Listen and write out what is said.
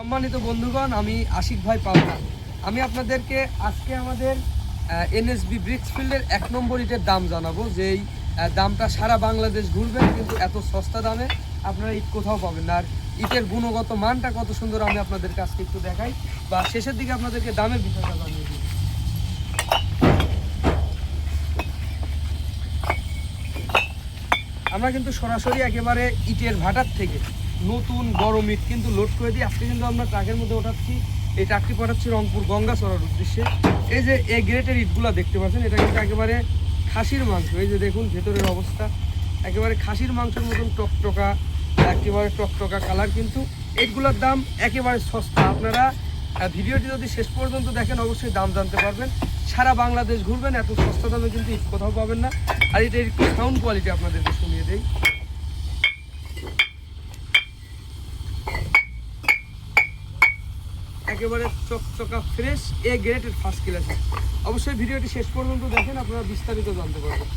সম্মানিত বন্ধুগণ, আমি আশিক ভাই পাওনা। আমি আপনাদেরকে আজকে আমাদের এনএসবি ব্রিক্সফিল্ডের 1 নম্বর ইটের দাম জানাবো, যেই দামটা সারা বাংলাদেশ ঘুরবেন কিন্তু এত সস্তা দামে আপনারা ইট কোথাও পাবেন না। আর ইটের গুণগত মানটা কত সুন্দর আমি আপনাদেরকে আজকে একটু দেখাই, বা শেষের দিকে আপনাদেরকে দামের বিষয়টা জানিয়ে দিই। আমরা কিন্তু সরাসরি একেবারে ইটের ভাটার থেকে নতুন গরম ইট কিন্তু লোড করে দিই। আজকে কিন্তু আমরা ট্রাকের মধ্যে ওঠাচ্ছি, এই ট্রাকটি পাঠাচ্ছি রংপুর গঙ্গাচড়ার উদ্দেশ্যে। এই যে এ গ্রেটের ইটগুলো দেখতে পাচ্ছেন, এটা কিন্তু একেবারে খাসির মাংস। এই যে দেখুন ভেতরের অবস্থা, একেবারে খাসির মাংসের মতন টকটকা, একেবারে টকটকা কালার। কিন্তু এইগুলোর দাম একেবারে সস্তা। আপনারা ভিডিওটি যদি শেষ পর্যন্ত দেখেন অবশ্যই দাম জানতে পারবেন। সারা বাংলাদেশ ঘুরবেন, এত সস্তা দামে কিন্তু ইট কোথাও পাবেন না। আর এটা একটু সাউন্ড কোয়ালিটি আপনাদেরকে শুনিয়ে দেই। একেবারে চকচকা ফ্রেশ এ গ্রেডের ফার্স্ট ক্লাস। অবশ্যই ভিডিওটি শেষ পর্যন্ত দেখেন, আপনারা বিস্তারিত জানতে পারবেন।